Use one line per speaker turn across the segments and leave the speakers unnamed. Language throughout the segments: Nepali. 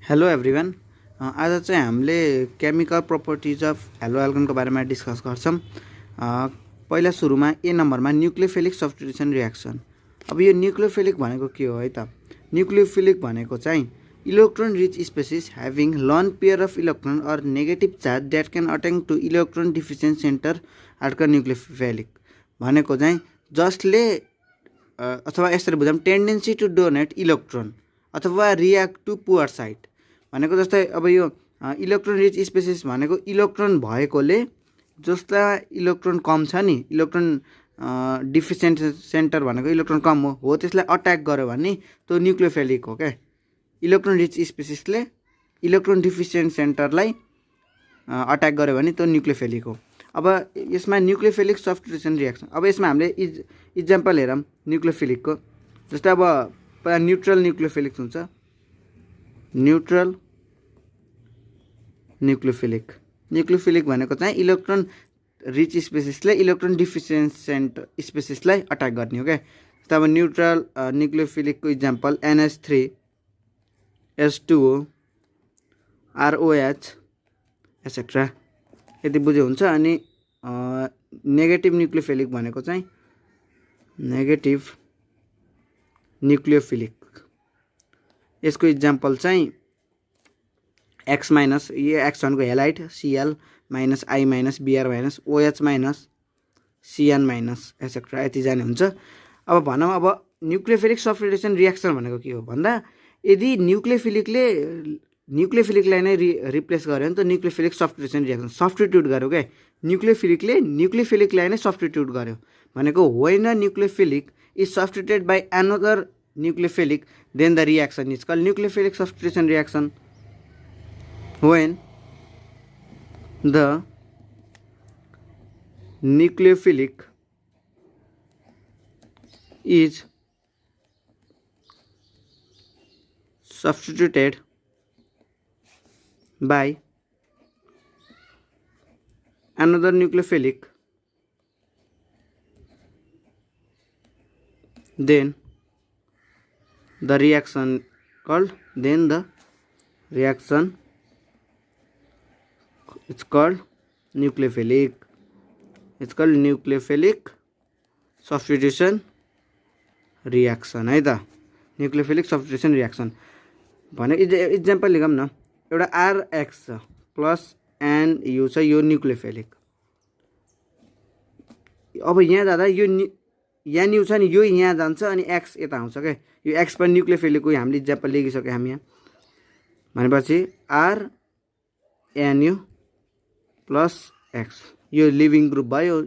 Hello everyone. आज चाहिँ हामीले केमिकल प्रपर्टिज अफ हेलो एल्कनको बारेमा डिस्कस गर्छौँ। पहिला सुरुमा ए नम्बरमा न्युक्लियोफिलिक सब्स्टिट्युसन रियाक्सन। अब यो न्युक्लियोफिलिक भनेको के हो है त? न्युक्लियोफिलिक भनेको चाहिँ electron rich species having lone pair of electron or negative charge that can attend to electron deficient centre आर्क न्युक्लियोफिलिक भनेको चाहिँ जसले अथवा यसरी बुझौँ टेन्डेन्सी टु डोनेट इलेक्ट्रोन अथवा रियाक्ट टु पुअर साइड भनेको जस्तै अब यो इलेक्ट्रोन रिच स्पेसिस भनेको इलेक्ट्रोन भएकोले जसमा इलेक्ट्रोन कम छ नि, इलेक्ट्रोन डिफिसियन्ट सेन्टर भनेको इलेक्ट्रोन कम हो त्यसलाई अट्याक गर्यो भने त्यो न्युक्लियोफिलिक हो क्या। इलेक्ट्रोन रिच स्पेसिसले इलेक्ट्रोन डिफिसियन्ट सेन्टरलाई अट्याक गर्यो भने त्यो न्युक्लियोफिलिक हो। अब यसमा न्युक्लियोफिलिक सब्स्टिट्युसन रियाक्सन, अब यसमा हामीले इक्जाम्पल हेरौँ न्युक्लियोफिलिकको। जस्तै अब पहिला न्युट्रल न्युक्लियोफिलिक हुन्छ, न्युट्रल न्युक्लियोफिलिक भनेको चाहिँ इलेक्ट्रोन रिच स्पेसिसले इलेक्ट्रोन डिफिसियन्ट स्पेसिसलाई अट्याक गर्ने हो क्या। जस्तै अब न्युट्रल न्युक्लियोफिलिकको example NH3 H2O ROH etcetera, यति बुझे हुन्छ। अनि नेगेटिभ न्युक्लियोफिलिक भनेको चाहिँ नेगेटिभ न्युक्लियोफिलिक, यसको इक्जाम्पल चाहिँ X माइनस, यो X भनेको halide Cl minus I minus Br minus OH minus Cn minus etcetera, यति जाने हुन्छ। अब भनौँ अब न्युक्लियोफिलिक सब्स्टिट्युसन रियाक्सन भनेको के हो भन्दा यदि न्युक्लियोफिलिकलाई नै रिप्लेस गर्यो भने त न्युक्लियोफिलिक सब्स्टिट्युसन रियाक्सन सब्स्टिट्युट गर्यो क्या। न्युक्लियोफिलिकलाई नै सब्स्टिट्युट गर्यो भनेको when a nucleophilic is substituted by another nucleophilic then the reaction is called nucleophilic substitution reaction. When the nucleophilic is substituted by another nucleophilic, then the reaction it's called nucleophilic. It's called nucleophilic substitution reaction है त। न्युक्लियोफिलिक सब्स्टिट्युसन रियाक्सन भने इक्जाम्पल लिगौँ न। एउटा RX छ प्लस NU छ, यो न्युक्लियोफिलिक। अब यहाँ जाँदा यो NU छ नि, यो यहाँ जान्छ अनि X यता आउँछ क्या। यो X पनि न्युक्लियोफिलिकको हामीले इक्जाम्पल लेखिसक्यो हामी यहाँ। भनेपछि RNU प्लस X, यो लिभिङ ग्रुप भयो,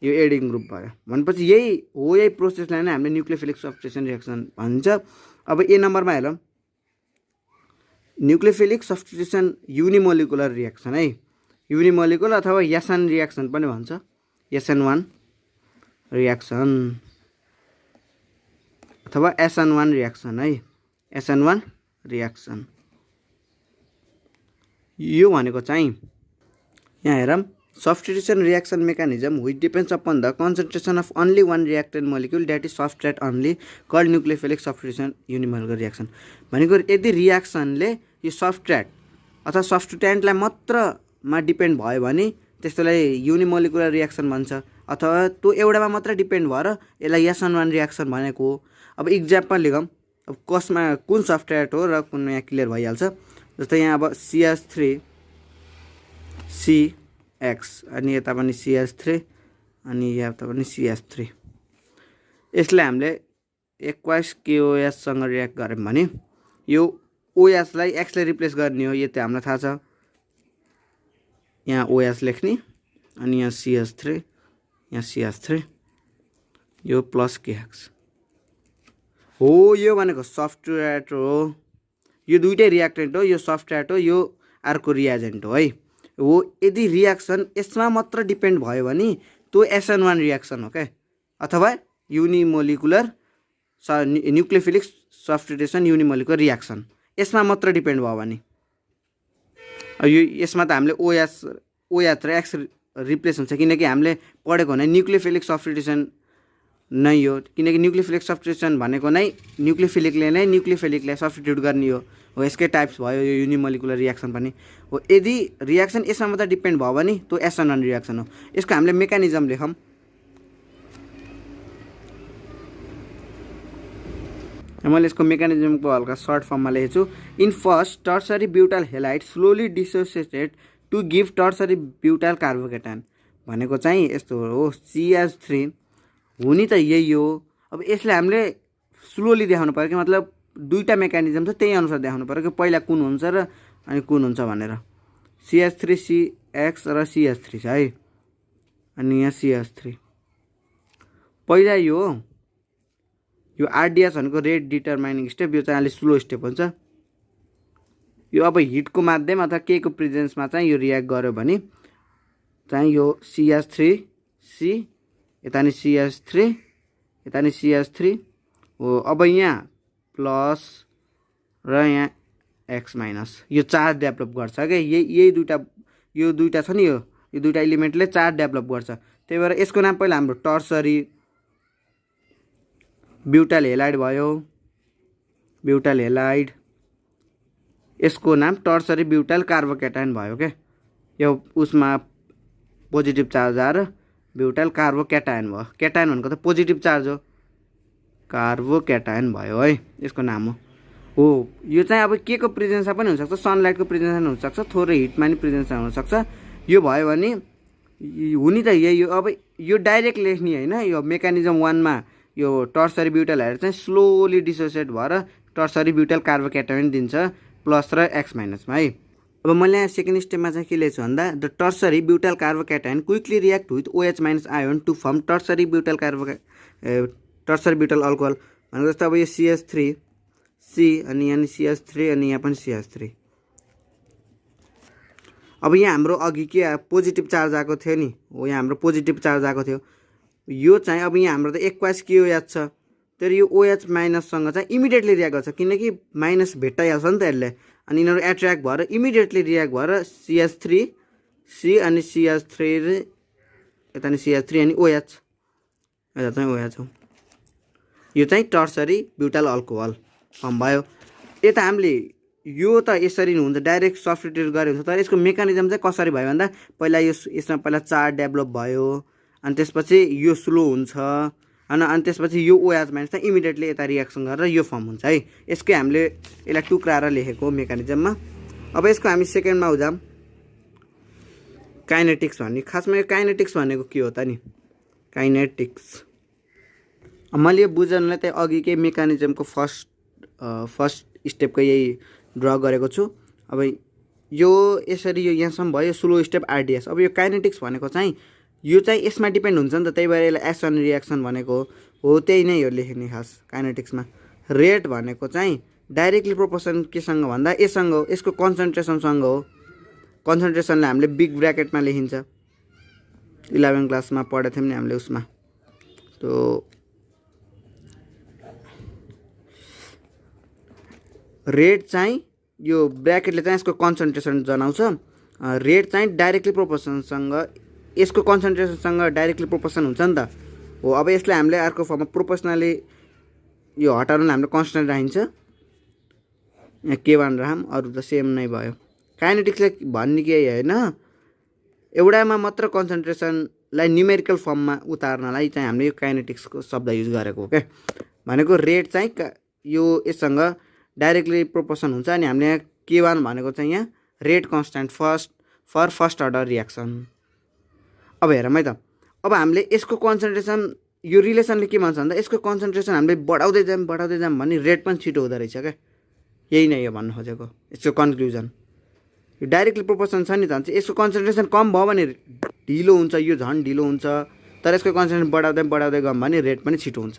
यो एडिङ ग्रुप भयो। भनेपछि यही प्रोसेसलाई नै हामीले न्युक्लियोफिलिक सब्स्टिट्युसन रियाक्सन भन्छ। अब ए नम्बरमा हेरौँ न्युक्लियोफिलिक सब्स्टिट्युसन युनिमोलिकुलर रियाक्सन है, युनिमोलिकुलर अथवा SN रियाक्सन पनि भन्छ, SN1 रियाक्सन अथवा SN1 रियाक्सन है, SN1 रियाक्सन। यो भनेको चाहिँ यहाँ हेरौँ substitution reaction mechanism which depends upon the concentration of only one reactant molecule that is substrate only called nucleophilic substitution unimolecular reaction. भनेको यदि रियाक्सनले यो सब्स्ट्रेट अथवा सब्स्टिट्युएन्टलाई मात्रमा डिपेन्ड भयो भने त्यस्तोलाई युनिमोलिकुलर रियाक्सन भन्छ, अथवा त्यो एउटामा मात्र डिपेन्ड भएर यसलाई SN1 रियाक्सन भनेको हो। अब इक्जाम्पल लिगौँ, अब कसमा कुन सब्स्ट्रेट हो र कुन यहाँ क्लियर भइहाल्छ। जस्तै यहाँ अब CH3 CX अनि यता पनि CH3 अनि यता पनि CH3, यसलाई हामीले एक्वाइस KOH सँग रियाक्ट गऱ्यौँ भने यो OH लाई X ले रिप्लेस गर्ने हो, यो त हामीलाई थाहा छ। यहाँ OH लेख्ने अनि यहाँ CH3, यहाँ CH3, यो प्लस KX हो। यो भनेको सब्स्ट्रेट हो, यो दुइटै रियाक्टेन्ट हो, यो सब्स्ट्रेट हो, यो अर्को रियाजेन्ट हो है। हो यदि रियाक्सन यसमा मात्र डिपेन्ड भयो भने त्यो SN1 रियाक्सन हो क्या, अथवा युनिमोलिकुलर न्युक्लियोफिलिक सब्स्टिट्युसन युनिमोलिकुलर रियाक्सन यसमा मात्र डिपेन्ड भयो भने। यो यसमा त हामीले OH र X रिप्लेस हुन्छ, किनकि हामीले पढेको भने न्युक्लियोफिलिक सब्स्टिट्युसन नै हो, किनकि न्युक्लियोफिलिक सब्स्टिट्युसन भनेको नै न्युक्लियोफिलिकले नै न्युक्लियोफिलिकलाई सब्स्टिट्युट गर्ने हो हो यसकै टाइप्स भयो यो युनिमोलिकुलर रियाक्सन पनि हो। यदि रियाक्सन यसमा मात्र डिपेन्ड भयो भने त्यो एसएनएन रियाक्सन हो। यसको हामीले मेकानिजम लेखौँ। मैले यसको मेकानिजमको हल्का सर्ट फर्ममा लेखेको छु। In first tertiary butyl halide slowly dissociated to give tertiary butyl carbocation भनेको चाहिँ यस्तो हो। CH3 हुने त यही हो। अब यसलाई हामीले स्लोली देखाउनु पर्यो कि मतलब दुईटा मेकानिजम छ त्यही अनुसार देखाउनु पर्यो कि पहिला कुन हुन्छ र अनि कुन हुन्छ भनेर। CH3CX र CH3 छ है, अनि यहाँ CH3 पहिला यो RDS भनेको रेट डिटरमाइनिङ स्टेप, यो चाहिँ अलि स्लो स्टेप हुन्छ। यो अब हिटको माध्यम अथवा के को प्रेजेन्समा चाहिँ यो रियाक्ट गर्यो भने चाहिँ यो CH3C यता नि CH3 यता नि CH3 हो। अब यहाँ प्लस र यहाँ X माइनस यो चार्ज डेभलप गर्छ क्या। यही दुईटा छ नि, यो दुईटा एलिमेन्टले चार्ज डेभलप गर्छ। त्यही भएर यसको नाम पहिला हाम्रो टर्सरी ब्युटाइल हेलाइड भयो, ब्युटाइल हेलाइड। यसको नाम टर्सरी ब्युटाइल कार्बोकेटायन भयो क्या। यो उसमा पोजिटिभ चार्ज आएर ब्युटाइल कार्बोकेटायन भयो। केटायन भनेको त पोजिटिभ चार्ज हो, कार्बोकेटायन भयो है, यसको नाम हो। यो चाहिँ अब के को प्रेजेन्समा पनि हुनसक्छ, सनलाइटको प्रेजेन्समा हुनसक्छ, थोरै हिटमा पनि प्रेजेन्समा हुनसक्छ। यो भयो भने हुने त यही हो। अब यो डाइरेक्ट लेख्ने होइन, यो मेकानिजम 1 मा यो टर्सरी ब्युटाइल हेलाइड चाहिँ स्लोली डिसोसिएट भएर टर्सरी ब्युटाइल कार्बोकेटायन दिन्छ प्लस र X माइनसमा है। अब मैले यहाँ सेकेन्ड स्टेपमा चाहिँ के लेख्छु भन्दा the tertiary butyl carbocation quickly react with OH minus ion to form tertiary butyl alcohol भनेको जस्तो अब यो CH3C अनि यहाँ CH3 अनि यहाँ पनि CH3। अब यहाँ हाम्रो अघि के पोजिटिभ चार्ज आएको थियो नि, हो यहाँ हाम्रो पोजिटिभ चार्ज आएको थियो। यो चाहिँ अब यहाँ हाम्रो त एक्वाइस KOH छ, तर यो OH माइनससँग चाहिँ इमिडिएटली रियाक्ट गर्छ किनकि माइनस भेट्टाइहाल्छ नि त यसले। अनि यिनीहरू एट्र्याक्ट भएर इमिडिएटली रियाक्ट भएर CH3C अनि CH3 यता नि CH3 अनि OH यता चाहिँ OH हो। यो चाहिँ टर्सरी ब्युटाइल अल्कोहल फर्म भयो। यता हामीले यो त यसरी हुन्छ, डाइरेक्ट सब्स्टिट्युट गरे हुन्छ। तर यसको मेकानिजम चाहिँ कसरी भयो भन्दा पहिला यसमा पहिला चार्ज डेभलप भयो, अनि त्यसपछि यो स्लो हुन्छ, अनि त्यसपछि यो OH माइनस चाहिँ इमिडिएटली यता रियाक्सन गरेर यो फर्म हुन्छ है। यसकै हामीले यसलाई टुक्राएर लेखेको मेकानिजममा। अब यसको हामी सेकेन्डमा जाऊँ, काइनेटिक्स भन्ने। खासमा यो काइनेटिक्स भनेको के हो त नि, काइनेटिक्स मैले यो बुझ्नलाई चाहिँ अघिकै मेकानिजमको फर्स्ट स्टेपको यही ड्र गरेको छु। अब यो यसरी यो यहाँसम्म भयो स्लो स्टेप RDS। अब यो काइनेटिक्स भनेको चाहिँ यो चाहिँ यसमा डिपेन्ड हुन्छ नि त, त्यही भएर यसलाई एसएन रियाक्सन भनेको हो। त्यही नै हो लेख्ने खास काइनेटिक्समा। रेट भनेको चाहिँ डाइरेक्टली प्रोपोर्सन केसँग भन्दा यससँग हो, यसको कन्सन्ट्रेसनसँग हो। कन्सन्ट्रेसनलाई हामीले बिग ब्र्याकेटमा लेखिन्छ, 11 क्लासमा पढेको थियौँ नि हामीले उसमा। तो रेट चाहिँ यो ब्र्याकेटले चाहिँ यसको कन्सन्ट्रेसन जनाउँछ। रेट चाहिँ डाइरेक्टली प्रोपोर्सनसँग, यसको कन्सन्ट्रेसनसँग डाइरेक्टली प्रोपोर्सन हुन्छ नि त हो। अब यसलाई हामीले अर्को फर्ममा प्रोपोर्सनली यो हटाउन हामीले कन्स्टेन्ट राखिन्छ, यहाँ K1 राखौँ, अरू त सेम नै भयो। काइनेटिक्सले भन्ने केही होइन, एउटामा मात्र कन्सन्ट्रेसनलाई न्युमेरिकल फर्ममा उतार्नलाई चाहिँ हामीले यो काइनेटिक्सको शब्द युज गरेको हो क्या। भनेको रेट चाहिँ यो यससँग डाइरेक्टली प्रोपोर्सन हुन्छ। अनि हामीले यहाँ K1 भनेको चाहिँ यहाँ rate constant for first order reaction. अब हेरौँ है त, अब हामीले यसको कन्सन्ट्रेसन यो रिलेसनले के भन्छ भन्दा यसको कन्सन्ट्रेसन हामीले बढाउँदै जाऊँ भने रेट पनि छिटो हुँदो रहेछ क्या। यही नै हो भन्नु खोजेको यसको कन्क्लुजन। यो डाइरेक्टली प्रोपोर्सन छ नि त, यसको कन्सन्ट्रेसन कम भयो भने ढिलो हुन्छ, यो झन् ढिलो हुन्छ। तर यसको कन्सन्ट्रेसन बढाउँदै गयो भने रेट पनि छिटो हुन्छ।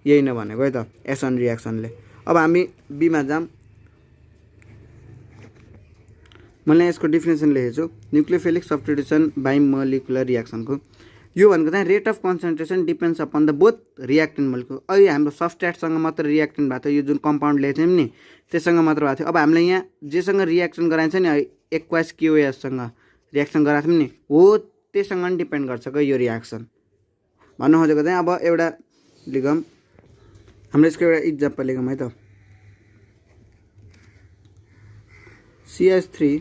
यही नै भनेको है त एसएन रियाक्सनले। अब हामी बीमा जाऊँ। मैले यसको डेफिनेसन लेखेको छु, न्युक्लियोफिलिक सब्स्टिट्युसन बाइमोलिकुलर रियाक्सनको। यो भनेको चाहिँ rate of concentration depends upon the both reactant molecule. अहिले हाम्रो सब्स्ट्रेटसँग मात्र रियाक्टेन्ट भएको थियो, यो जुन कम्पाउन्ड लेखेको थियौँ नि त्यससँग मात्र भएको थियो। अब हामीले यहाँ जेसँग रियाक्सन गराइन्छ नि एक्वाइस KOHसँग रियाक्सन गराएको थियौँ नि हो, त्योसँग पनि डिपेन्ड गर्छ क्या यो रियाक्सन। भन्नु खोजेको चाहिँ अब एउटा लेखौँ, हाम्रो यसको एउटा इक्जाम्पल लेखौँ है त। CH3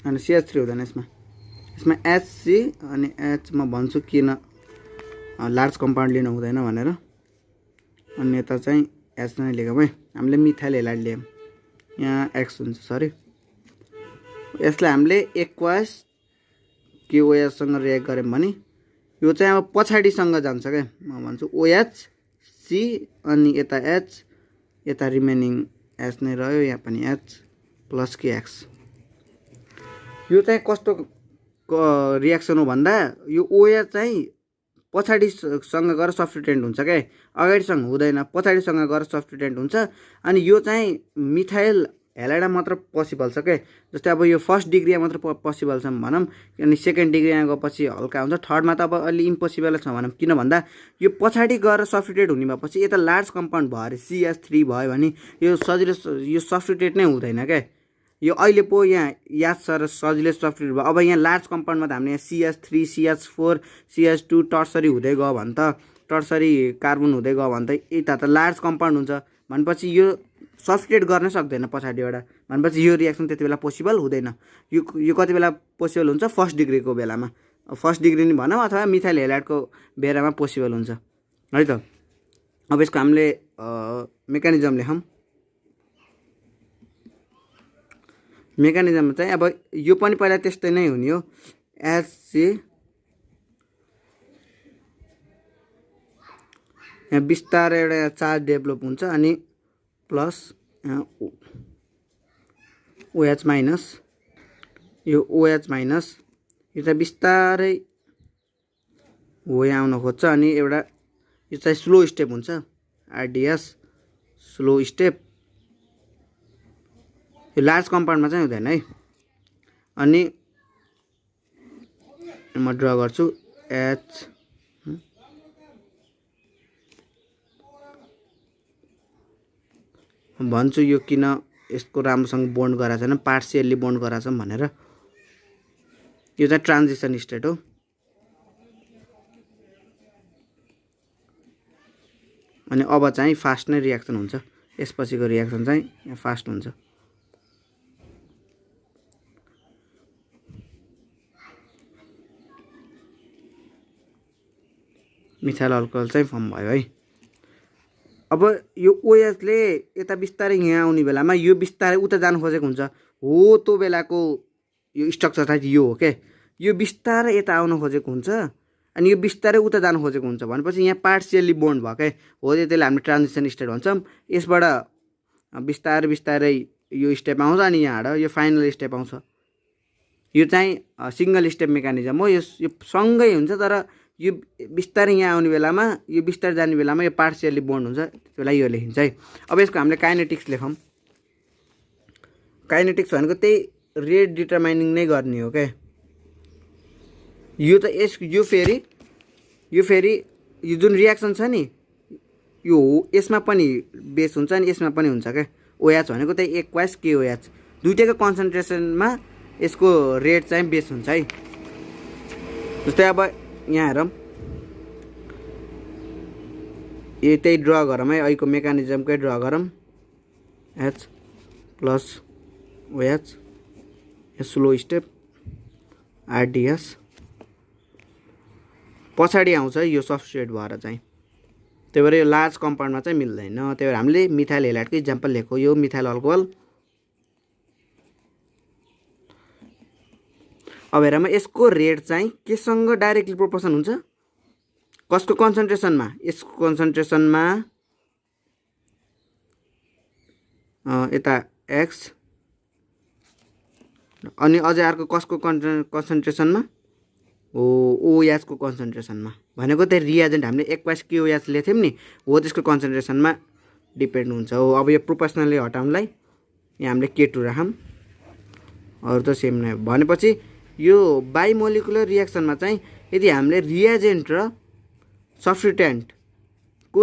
अनि CH3 हुँदैन यसमा HC अनि H म भन्छु किन लार्ज कम्पाउन्ड लिनु हुँदैन भनेर। अनि यता चाहिँ H नै लेखौँ है, हामीले मिथाइल हेलाइड लियौँ, यहाँ X हुन्छ सरी। यसलाई हामीले एक्वास KOH सँग रिएक्ट गऱ्यौँ भने यो चाहिँ अब पछाडिसँग जान्छ क्या, म भन्छु OH C अनि यता H, यता रिमेनिङ H नै रह्यो, यहाँ पनि H प्लस KX। यो चाहिँ कस्तो रिएक्सन हो भन्दा यो OH चाहिँ पछाडिसँग गएर सब्स्टिट्युएन्ट हुन्छ क्या, अगाडिसँग हुँदैन, पछाडिसँग गएर सब्स्टिट्युएन्ट हुन्छ। अनि यो चाहिँ मिथाइल हेलाइडमा मात्र पोसिबल छ क्या, जस्तै अब यो फर्स्ट डिग्रीमा मात्र पोसिबल छ भनौँ, अनि सेकेन्ड डिग्रीमा गएपछि हल्का हुन्छ, थर्डमा त अब अलि इम्पोसिबल छ भनौँ। किन भन्दा यो पछाडि गएर सब्स्टिट्युएट हुने भएपछि यता लार्ज कम्पाउन्ड भयो अरे CH3 भयो भने यो सजिलो यो सब्स्टिट्युएट नै हुँदैन क्या। यो अहिले पो यहाँ याद छ र सजिलै सब्स्टिट्युट भयो। अब यहाँ लार्ज कम्पाउन्डमा त हामीले CH3 CH4 CH2 टर्सरी हुँदै गयो भने त टर्सरी कार्बन हुँदै गयो भने त यता त लार्ज कम्पाउन्ड हुन्छ भनेपछि यो सब्स्टिट्युट गर्न सक्दैन पछाडिबाट, भनेपछि यो रिएक्सन त्यति बेला पोसिबल हुँदैन। यो कति बेला पोसिबल हुन्छ, फर्स्ट डिग्रीको बेलामा, फर्स्ट डिग्री नि भनौँ अथवा मिथाइल हेलाइडको बेलामा पोसिबल हुन्छ है त। अब यसको हामीले मेकानिजम लेखौँ। मेकानिजममा चाहिँ अब यो पनि पहिला त्यस्तै नै हुने हो, HC यहाँ बिस्तारै एउटा चार्ज डेभलप हुन्छ अनि प्लस OH माइनस, यो OH माइनस यो चाहिँ बिस्तारै हो यहाँ आउन खोज्छ अनि एउटा यो चाहिँ स्लो स्टेप हुन्छ, RDS स्लो स्टेप। यो लार्ज कम्पाउन्डमा चाहिँ हुँदैन है। अनि म ड्र गर्छु H भन्छु यो किन यसको राम्रोसँग बोन्ड गराएको छैन, पार्सियल्ली बोन्ड गराएको छ भनेर। यो चाहिँ ट्रान्जिसन स्टेट हो। अनि अब चाहिँ फास्ट नै रिएक्सन हुन्छ, यसपछिको रिएक्सन चाहिँ यहाँ फास्ट हुन्छ। मिथाइल अल्कोहल चाहिँ फर्म भयो है। अब यो OH ले यता बिस्तारै यहाँ आउने बेलामा यो बिस्तारै उता जानु खोजेको हुन्छ, हो त्यो बेलाको यो स्ट्रक्चर चाहिँ यो हो क्या। यो बिस्तारै यता आउन खोजेको हुन्छ अनि यो बिस्तारै उता जानु खोजेको हुन्छ भनेपछि यहाँ पार्सियल्ली बोन्ड भयो क्या, हो त्यसलाई हामीले ट्रान्जिसन स्टेट भन्छौँ। यसबाट बिस्तारै बिस्तारै यो स्टेप आउँछ अनि यहाँबाट यो फाइनल स्टेप आउँछ। यो चाहिँ सिङ्गल स्टेप मेकानिजम हो, यो सँगै हुन्छ तर यो बिस्तारै यहाँ आउने बेलामा यो बिस्तारै जाने बेलामा यो पार्सियल्ली बोन्ड हुन्छ, त्यसलाई यो लेखिन्छ है। अब यसको हामीले काइनेटिक्स लेखौँ। काइनेटिक्स भनेको त्यही रेट डिटरमाइनिङ नै गर्ने हो क्या। यो त यो फेरि यो जुन रिएक्सन छ नि यो यसमा पनि बेस हुन्छ अनि यसमा पनि हुन्छ क्या। OH भनेको त्यही एक्वास KOH दुईटैको कन्सन्ट्रेसनमा यसको रेट चाहिँ बेस हुन्छ है। जस्तै अब यहाँ हेरौँ, यो त्यही ड्र गरौँ है, अहिलेको मेकानिजमकै ड्र गरौँ। H plus OH slow step RDS पछाडि आउँछ यो सब्स्टिट्युएट भएर चाहिँ, त्यही भएर यो लार्ज कम्पाउन्डमा चाहिँ मिल्दैन। त्यही भएर हामीले मिथाइल हेलाइडको इक्जाम्पल लेखेको, यो मिथाइल अल्कोहल। अब हेरौँ यसको रेट चाहिँ केसँग डाइरेक्टली प्रोपोर्सन हुन्छ, कसको कन्सन्ट्रेसनमा, यसको कन्सन्ट्रेसनमा यता X अनि अझै अर्को कसको कन्सन्ट्रेसनमा हो OH को कन्सन्ट्रेसनमा, भनेको त्यही रिएजेन्ट हामीले एक्वास KOH लेख्यौँ नि हो त्यसको कन्सन्ट्रेसनमा डिपेन्ड हुन्छ हो। अब यो प्रोपोर्सनली हटाउनलाई यहाँ हामीले K2 राखौँ, अरू त सेम नै भनेपछि यो बाइमोलिकुलर रिएक्सनमा चाहिँ यदि हामीले रिएजेन्ट र सब्स्टिट्युएन्टको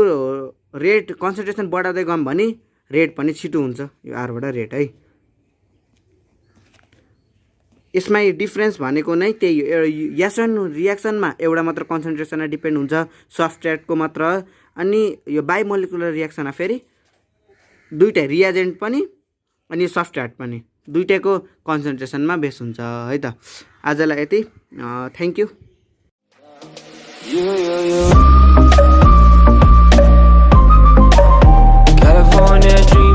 रेट कन्सन्ट्रेसन बढाउँदै गयौँ भने रेट पनि छिटो हुन्छ, यो आरबाट रेट है। यसमा डिफरेन्स भनेको नै त्यही, एसएन रिएक्सनमा एउटा मात्र कन्सन्ट्रेसनमा डिपेन्ड हुन्छ सब्स्ट्रेटको मात्र, अनि यो बाइमोलिकुलर रिएक्सनमा फेरि दुईटै रिएजेन्ट पनि अनि सफ्ट ह्याट पनि दुइटैको कन्सन्ट्रेसनमा बेस हुन्छ है त। आजलाई यति, थ्याङ्क यू।